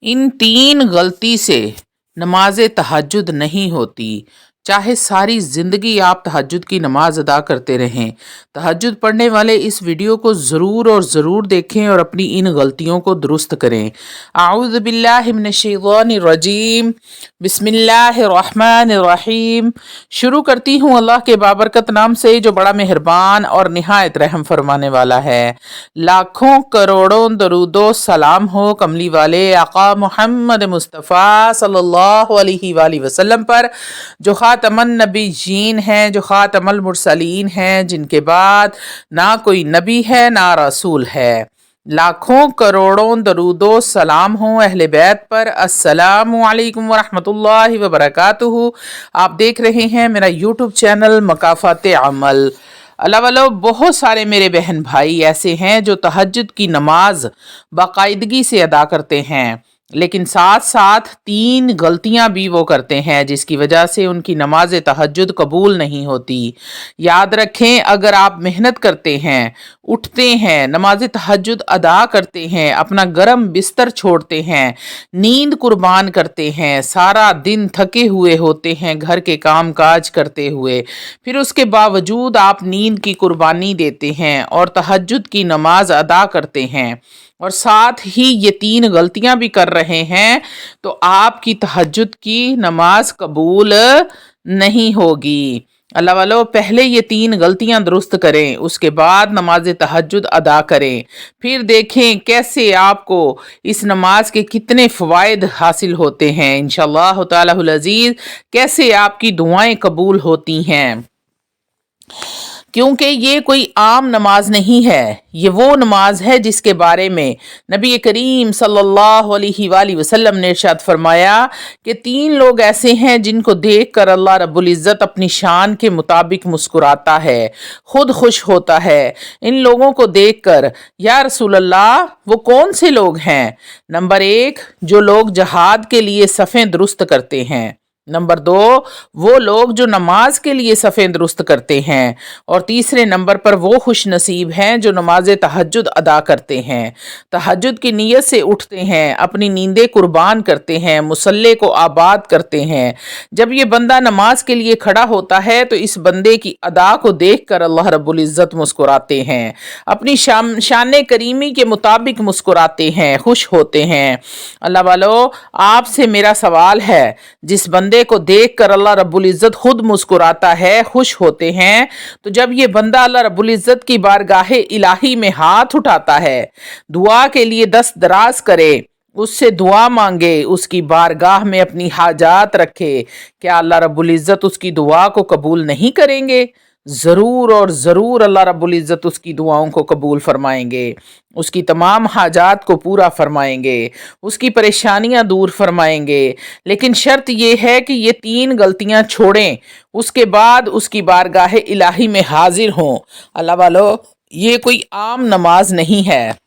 इन तीन गलती से नमाज तहज्जुद नहीं होती। चाहे सारी ज़िंदगी आप तहज्जुद की नमाज अदा करते रहें, तहज्जुद पढ़ने वाले इस वीडियो को ज़रूर और ज़रूर देखें और अपनी इन गलतियों को दुरुस्त करें। आऊज़ु बिल्लाहि मिनश्शैतानिर रजीम, बिस्मिल्लाहिर्रहमानिर्रहीम। शुरू करती हूँ अल्लाह के बाबरकत नाम से जो बड़ा मेहरबान और निहायत रहम फरमाने वाला है। लाखों करोड़ों दरूदो सलाम हो कमली वाले आका मोहम्मद मुस्तफ़ा सल्लल्लाहु अलैहि वसल्लम पर, जो ख़ातमुन नबीयीन हैं, जो ख़ातमुल मुरसलीन हैं, जिनके बाद ना कोई नबी है ना रसूल है। लाखों करोड़ों दरूदो सलाम हो अहले बैत पर। अस्सलामु अलैकुम वरहमतुल्लाहि वबरकातुहू। आप देख रहे हैं मेरा यूट्यूब चैनल मकाफ़ात अमल। अल्लाह वालों, बहुत सारे मेरे बहन भाई ऐसे हैं जो तहज्जुद की नमाज बाकायदगी से अदा करते हैं, लेकिन साथ साथ तीन गलतियां भी वो करते हैं जिसकी वजह से उनकी नमाज तहज्जुद कबूल नहीं होती। याद रखें, अगर आप मेहनत करते हैं, उठते हैं, नमाज तहज्जुद अदा करते हैं, अपना गरम बिस्तर छोड़ते हैं, नींद कुर्बान करते हैं, सारा दिन थके हुए होते हैं घर के काम काज करते हुए, फिर उसके बावजूद आप नींद की कुर्बानी देते हैं और तहज्जुद की नमाज अदा करते हैं और साथ ही ये तीन गलतियां भी कर रहे हैं, तो आपकी तहज्जुद की नमाज कबूल नहीं होगी। अल्लाह वालों, पहले ये तीन गलतियां दुरुस्त करें, उसके बाद नमाज तहज्जुद अदा करें, फिर देखें कैसे आपको इस नमाज के कितने फ़वाइद हासिल होते हैं इंशाअल्लाह ताला अज़ीज़, कैसे आपकी दुआएं कबूल होती हैं। क्योंकि ये कोई आम नमाज नहीं है, ये वो नमाज है जिसके बारे में नबी करीम सल्लल्लाहु अलैहि वसल्लम ने इरशाद फरमाया कि तीन लोग ऐसे हैं जिनको देखकर अल्लाह रब्बुल इज़्ज़त अपनी शान के मुताबिक मुस्कुराता है, खुद खुश होता है। इन लोगों को देखकर या रसूल अल्लाह, वो कौन से लोग हैं? नंबर एक, जो लोग जहाद के लिए सफ़ें दुरुस्त करते हैं। नंबर दो, वो लोग जो नमाज के लिए सफ़ें दुरुस्त करते हैं। और तीसरे नंबर पर वो खुश नसीब हैं जो नमाज तहज्जुद अदा करते हैं, तहज्जुद की नीयत से उठते हैं, अपनी नींदें कुर्बान करते हैं, मुसल्ले को आबाद करते हैं। जब ये बंदा नमाज के लिए खड़ा होता है तो इस बंदे की अदा को देख कर अल्लाह रब्बुल इज़्ज़त मुस्कुराते हैं, अपनी शान करीमी के मुताबिक मुस्कुराते हैं, खुश होते हैं। अल्लाह वालों, आपसे मेरा सवाल है, जिस बंदे को देखकर अल्लाह रब्बुल इज़्ज़त खुद मुस्कुराता है, खुश होते हैं, तो जब ये बंदा अल्लाह रब्बुल इज़्ज़त की बारगाह इलाही में हाथ उठाता है, दुआ के लिए दस्त दराज करे, उससे दुआ मांगे, उसकी बारगाह में अपनी हाजात रखे, क्या अल्लाह रब्बुल इज़्ज़त उसकी दुआ को कबूल नहीं करेंगे? ज़रूर और ज़रूर अल्लाह रब्बुल इज़्ज़त उसकी दुआओं को कबूल फरमाएंगे, उसकी तमाम हाजात को पूरा फरमाएंगे, उसकी परेशानियां दूर फरमाएंगे। लेकिन शर्त यह है कि ये तीन गलतियां छोड़ें, उसके बाद उसकी बारगाह इलाही में हाजिर हों। अल्लाह वालों, ये कोई आम नमाज नहीं है।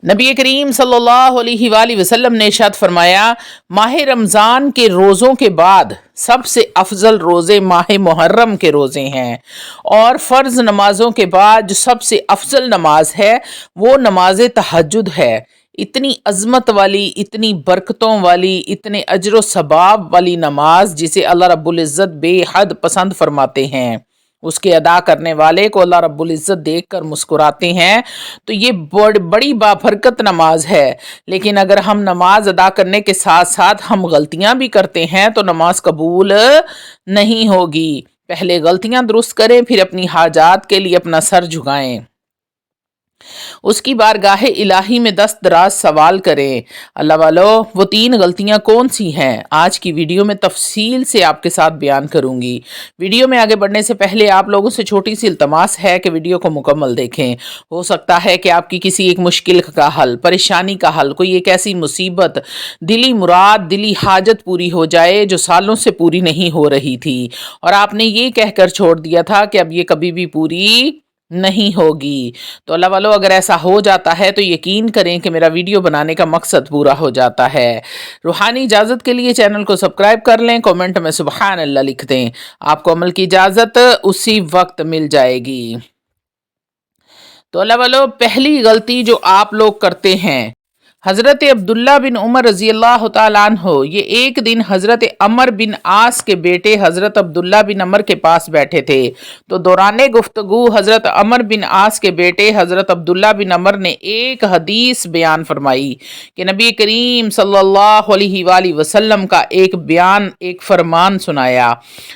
नबी करीम सल्लल्लाहु अलैहि वसल्लम ने इरशाद फरमाया, माह रमज़ान के रोज़ों के बाद सबसे अफजल रोज़े माह मुहर्रम के रोज़े हैं, और फ़र्ज़ नमाज़ों के बाद जो सबसे अफजल नमाज है वो नमाज तहज्जुद है। इतनी अज़मत वाली, इतनी बरकतों वाली, इतने अजर सबाब वाली नमाज जिसे अल्लाह रब्बुल इज़्ज़त बेहद पसंद फरमाते हैं, उसके अदा करने वाले को अल्लाह रब्बुल इज़्ज़त देखकर मुस्कुराते हैं। तो ये बड़ी बाबरकत नमाज है। लेकिन अगर हम नमाज अदा करने के साथ साथ हम गलतियां भी करते हैं तो नमाज कबूल नहीं होगी। पहले गलतियां दुरुस्त करें, फिर अपनी हाजात के लिए अपना सर झुकाएं, उसकी बारगाह इलाही में दस्त दराज सवाल करें। अल्लाह वालों, वो तीन गलतियां कौन सी हैं, आज की वीडियो में तफसील से आपके साथ बयान करूंगी। वीडियो में आगे बढ़ने से पहले आप लोगों से छोटी सी इल्तमास है कि वीडियो को मुकम्मल देखें। हो सकता है कि आपकी किसी एक मुश्किल का हल, परेशानी का हल, कोई एक ऐसी मुसीबत, दिली मुराद, दिली हाजत पूरी हो जाए जो सालों से पूरी नहीं हो रही थी और आपने ये कहकर छोड़ दिया था कि अब ये कभी भी पूरी नहीं होगी। तो अल्लाह वालों, अगर ऐसा हो जाता है तो यकीन करें कि मेरा वीडियो बनाने का मकसद पूरा हो जाता है। रूहानी इजाज़त के लिए चैनल को सब्सक्राइब कर लें, कमेंट में सुबहान अल्लाह लिख दें, आपको अमल की इजाज़त उसी वक्त मिल जाएगी। तो अल्लाह वालों, पहली गलती जो आप लोग करते हैं हज़रत अब्दुल्ला बिन उमर रज़ी अल्लाह तआला अन्हो ये एक दिन हज़रत अमर बिन आस के बेटे हज़रत अब्दुल्ला बिन अमर के पास बैठे थे। तो दौरान गुफ्तगू हज़रत अमर बिन आस के बेटे हज़रत अब्दुल्ला बिन अमर ने एक हदीस बयान फरमाई कि नबी करीम सल्लल्लाहु अलैहि वसल्लम का एक बयान, एक फरमान सुनाया।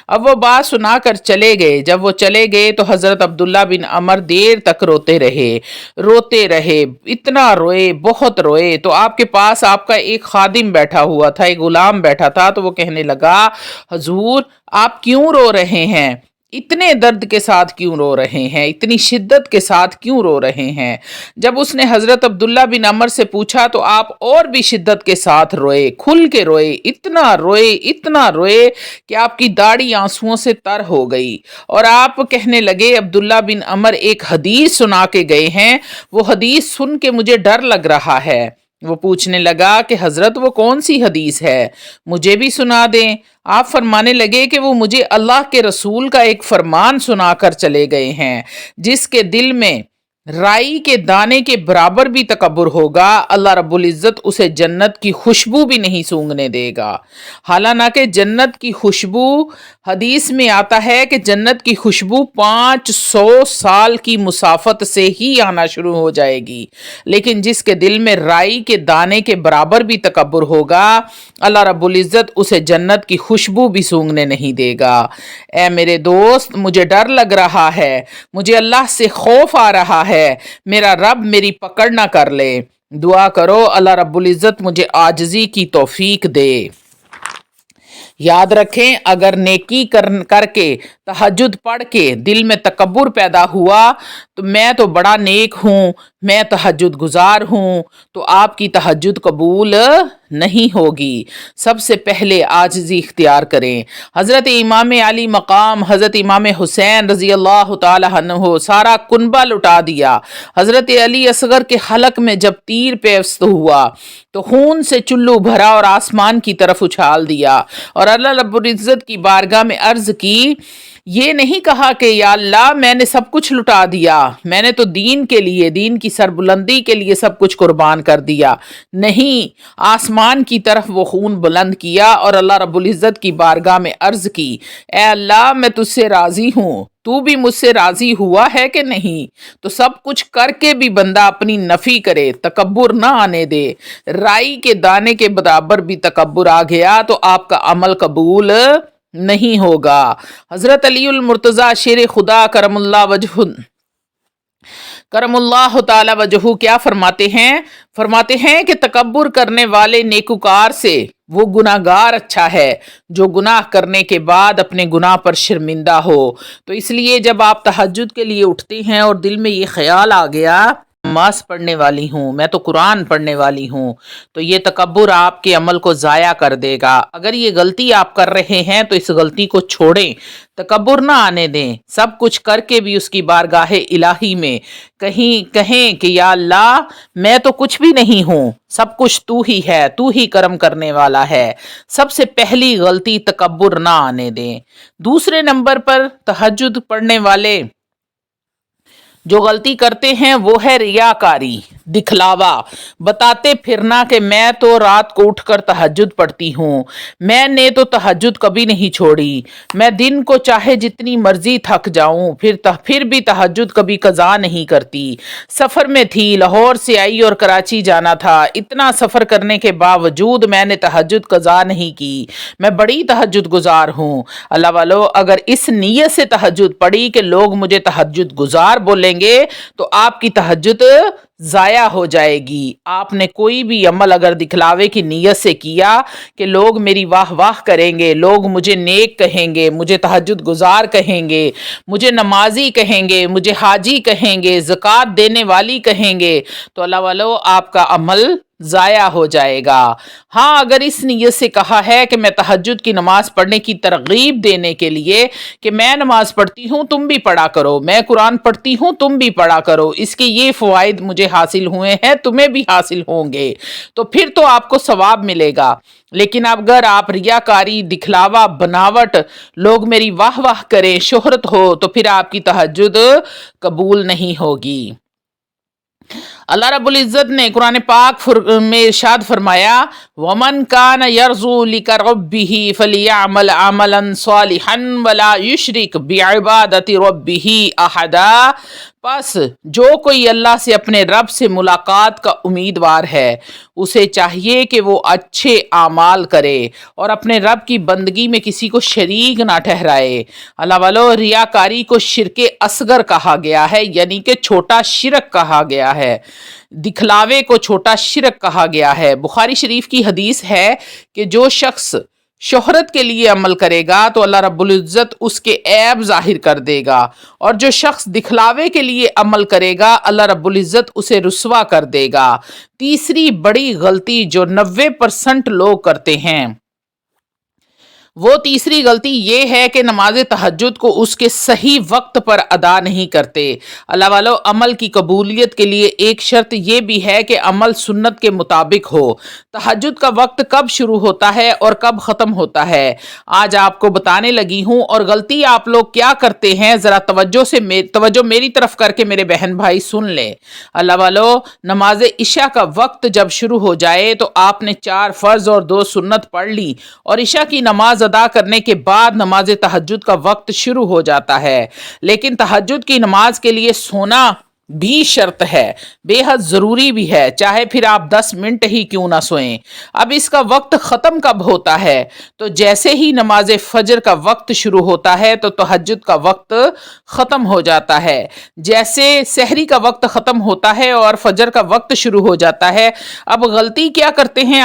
अब वो बात सुना कर चले गए। जब वो चले गए तो हज़रत अब्दुल्ला बिन अमर देर तक रोते रहे, इतना रोए, बहुत रोए। तो आपके पास आपका एक खादिम बैठा हुआ था, एक गुलाम बैठा था। तो वो कहने लगा, हुजूर आप क्यों रो रहे हैं? इतने दर्द के साथ क्यों रो रहे हैं? इतनी शिद्दत के साथ क्यों रो रहे हैं? जब उसने हजरत अब्दुल्ला बिन अमर से पूछा तो आप और भी शिद्दत के साथ रोए, खुल के रोए, इतना रोए कि आपकी दाढ़ी आंसुओं से तर हो गई। और आप कहने लगे, अब्दुल्ला बिन अमर एक हदीस सुना के गए हैं, वो हदीस सुन के मुझे डर लग रहा है। वो पूछने लगा कि हजरत वो कौन सी हदीस है, मुझे भी सुना दें। आप फरमाने लगे कि वो मुझे अल्लाह के रसूल का एक फरमान सुनाकर चले गए हैं, जिसके दिल में राई के दाने के बराबर भी तकब्बुर होगा, अल्लाह रब्बुल इज़्ज़त उसे जन्नत की खुशबू भी नहीं सूंघने देगा। हालांकि जन्नत की खुशबू, हदीस में आता है कि जन्नत की खुशबू 500 साल की मुसाफत से ही आना शुरू हो जाएगी, लेकिन जिसके दिल में राई के दाने के बराबर भी तकब्बुर होगा, अल्लाह रब्बुल इज़्ज़त उसे जन्नत की खुशबू भी सूंघने नहीं देगा। ए मेरे दोस्त, मुझे डर लग रहा है, मुझे अल्लाह से खौफ आ रहा है, मेरा रब मेरी पकड़ ना कर ले। दुआ करो अल्लाह रब्बुल इज़्ज़त मुझे आजिज़ी की तौफीक दे। याद रखें, अगर नेकी करके तहज्जुद पढ़ के दिल में तकब्बुर पैदा हुआ तो मैं तो बड़ा नेक हूँ, मैं तहज्जुद गुजार हूँ, तो आपकी तहज्जुद कबूल नहीं होगी। सबसे पहले आजिज़ी इख्तियार करें। हज़रत इमाम अली मकाम हज़रत इमाम हुसैन रज़ी अल्लाह तआला अन्हु सारा कुनबा लुटा दिया। हज़रत अली असगर के हलक में जब तीर पेवस्त हुआ तो खून से चुल्लू भरा और आसमान की तरफ उछाल दिया और अल्लाह रब्बुल इज़्ज़त की बारगाह में अर्ज़ की। ये नहीं कहा कि या अल्लाह मैंने सब कुछ लुटा दिया, मैंने तो दीन के लिए, दीन की सरबुलंदी के लिए सब कुछ कुर्बान कर दिया। नहीं, आसमान की तरफ वो खून बुलंद किया और अल्लाह रब्बुल इज़्ज़त की बारगाह में अर्ज़ की, ए अल्लाह मैं तुझसे राज़ी हूँ, तू भी मुझसे राज़ी हुआ है कि नहीं? तो सब कुछ करके भी बंदा अपनी नफ़ी करे, तकब्बुर ना आने दे। राई के दाने के बराबर भी तकब्बुर आ गया तो आपका अमल कबूल नहीं होगा। हज़रत अलीउल मुर्तज़ा शेर खुदा करमुल्लाह ताला वजहू क्या फरमाते हैं कि तकब्बुर करने वाले नेकुकार से वो गुनाहगार अच्छा है जो गुनाह करने के बाद अपने गुनाह पर शर्मिंदा हो। तो इसलिए जब आप तहज्जुद के लिए उठते हैं और दिल में ये ख्याल आ गया, नमाज पढ़ने वाली हूँ, मैं तो कुरान पढ़ने वाली हूँ, तो ये तकब्बुर आपके अमल को ज़ाया कर देगा। अगर ये गलती आप कर रहे हैं तो इस गलती को छोड़ें, तकब्बुर ना आने दें। सब कुछ करके भी उसकी बारगाह इलाही में कहें कि या अल्लाह मैं तो कुछ भी नहीं हूँ, सब कुछ तू ही है, तू ही करम करने वाला है। सबसे पहली गलती तकब्बुर ना आने दें। दूसरे नंबर पर तहज्जुद पढ़ने वाले जो गलती करते हैं वो है रियाकारी, दिखलावा, बताते फिरना कि मैं तो रात को उठकर तहज्जुद पढ़ती हूँ, मैंने तो तहज्जुद कभी नहीं छोड़ी, मैं दिन को चाहे जितनी मर्जी थक जाऊं फिर भी तहज्जुद कभी कज़ा नहीं करती। सफ़र में थी, लाहौर से आई और कराची जाना था, इतना सफ़र करने के बावजूद मैंने तहज्जुद कज़ा नहीं की, मैं बड़ी तहज्जुद गुजार हूँ। अल्लाह वालो, अगर इस नीयत से तहज्जुद पढ़ी कि लोग मुझे तहज्जुद गुजार बोलेंगे तो आपकी तहज्जुद ज़ाया हो जाएगी। आपने कोई भी अमल अगर दिखलावे की नीयत से किया कि लोग मेरी वाह वाह करेंगे, लोग मुझे नेक कहेंगे, मुझे तहज्जुद गुजार कहेंगे, मुझे नमाजी कहेंगे, मुझे हाजी कहेंगे, ज़कात देने वाली कहेंगे, तो अल्लाह वालो आपका अमल ज़ाया हो जाएगा। हाँ, अगर इस नीयत से कहा है कि मैं तहज्जुद की नमाज पढ़ने की तरगीब देने के लिए कि मैं नमाज पढ़ती हूँ तुम भी पढ़ा करो, मैं कुरान पढ़ती हूँ तुम भी पढ़ा करो, इसके ये फ़वाइद मुझे हासिल हुए हैं तुम्हें भी हासिल होंगे, तो फिर तो आपको सवाब मिलेगा। लेकिन अगर आप रियाकारी, दिखलावा, बनावट, लोग मेरी वाह वाह करें, शोहरत हो, तो फिर आपकी तहज्जुद कबूल नहीं होगी। अल्लाह रब्बुल इज़्ज़त ने कुरान पाक में इरशाद फरमाया, वमन कान यरजू लिका रब्बिही फलियअमल अमलन सालिहन वला युशरिक बिइबादति रब्बिही अहदा। बस जो कोई अल्लाह से अपने रब से मुलाकात का उम्मीदवार है उसे चाहिए कि वो अच्छे आमाल करे और अपने रब की बंदगी में किसी को शरीक ना ठहराए। अल्लाह वालो, रियाकारी को शिरके असगर कहा गया है, यानी कि छोटा शिरक कहा गया है, दिखलावे को छोटा शिरक कहा गया है। बुखारी शरीफ की हदीस है कि जो शख्स शोहरत के लिए अमल करेगा तो अल्लाह रब्बुल इज़्ज़त उसके ऐब जाहिर कर देगा, और जो शख्स दिखलावे के लिए अमल करेगा अल्लाह रब्बुल इज़्ज़त उसे रुस्वा कर देगा। तीसरी बड़ी गलती जो 90% लोग करते हैं, वो तीसरी गलती ये है कि नमाज तहज्जुद को उसके सही वक्त पर अदा नहीं करते। अल्लाह वालो, अमल की कबूलियत के लिए एक शर्त ये भी है कि अमल सुन्नत के मुताबिक हो। तहज्जुद का वक्त कब शुरू होता है और कब ख़त्म होता है आज आपको बताने लगी हूँ। और गलती आप लोग क्या करते हैं, ज़रा तवज्जो मेरी तरफ करके मेरे बहन भाई सुन लें। अल्लाह वालो, नमाज इशा का वक्त जब शुरू हो जाए तो आपने 4 फ़र्ज़ और 2 सुन्नत पढ़ ली और इशा की नमाज अदा करने के बाद नमाज तहज्जुद का वक्त शुरू हो जाता है। लेकिन तहज्जुद की नमाज के लिए सोना भी शर्त है, बेहद ज़रूरी भी है, चाहे फिर आप 10 मिनट ही क्यों ना सोएं। अब इसका वक्त ख़त्म कब होता है, तो जैसे ही नमाज फजर का वक्त शुरू होता है तो तहज्जुद का वक्त ख़त्म हो जाता है। जैसे सहरी का वक्त ख़त्म होता है और फजर का वक्त शुरू हो जाता है। अब गलती क्या करते हैं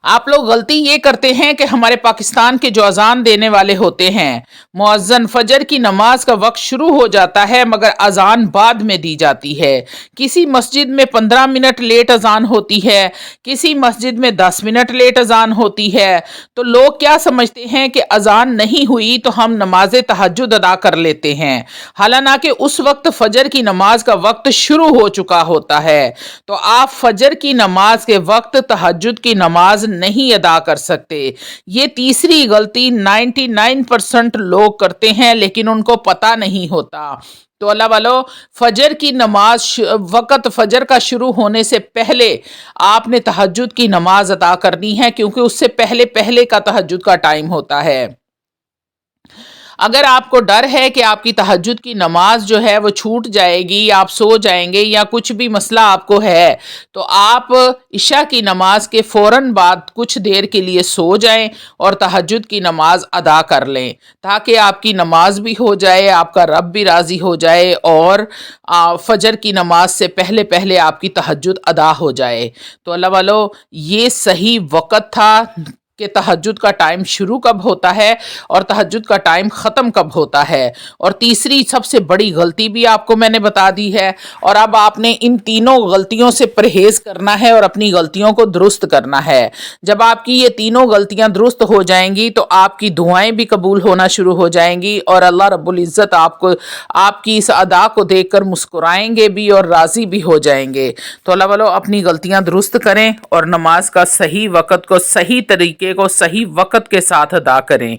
आप लोग गलती ये करते हैं कि हमारे पाकिस्तान के जो अजान देने वाले होते हैं, मुअज्जन फजर की नमाज का वक्त शुरू हो जाता है मगर अजान बाद में दी जाती है। किसी मस्जिद में 15 मिनट लेट अजान होती है, किसी मस्जिद में 10 मिनट लेट अजान होती है। तो लोग क्या समझते हैं कि अजान नहीं हुई तो हम नमाज तहज्जुद अदा कर लेते हैं, हालांकि उस वक्त फजर की नमाज का वक्त शुरू हो चुका होता है। तो आप फजर की नमाज के वक्त तहज्जुद की नमाज नहीं अदा कर सकते। ये तीसरी गलती 99% लोग करते हैं लेकिन उनको पता नहीं होता। तो अल्लाह वालो, फजर की नमाज वक़्त फजर का शुरू होने से पहले आपने तहज्जुद की नमाज अदा करनी है, क्योंकि उससे पहले पहले का तहज्जुद का टाइम होता है। अगर आपको डर है कि आपकी तहज्जुद की नमाज जो है वो छूट जाएगी, आप सो जाएंगे या कुछ भी मसला आपको है, तो आप इशा की नमाज के फ़ौरन बाद कुछ देर के लिए सो जाएं और तहज्जुद की नमाज अदा कर लें, ताकि आपकी नमाज भी हो जाए, आपका रब भी राज़ी हो जाए और फजर की नमाज से पहले पहले आपकी तहज्जुद अदा हो जाए। तो अल्लाह वालो, ये सही वक़्त था कि तहज्जुद का टाइम शुरू कब होता है और तहज्जुद का टाइम ख़त्म कब होता है। और तीसरी सबसे बड़ी गलती भी आपको मैंने बता दी है, और अब आपने इन तीनों गलतियों से परहेज़ करना है और अपनी गलतियों को दुरुस्त करना है। जब आपकी ये तीनों गलतियां दुरुस्त हो जाएंगी तो आपकी दुआएं भी कबूल होना शुरू हो जाएंगी और अल्लाह रब्बुल इज़्ज़त आपको आपकी इस अदा को देखकर मुस्कुराएंगे भी और राज़ी भी हो जाएंगे। तो अल्लाह वालों, अपनी गलतियां दुरुस्त करें और नमाज का सही वक़्त को सही तरीके को सही वक़्त के साथ अदा करें।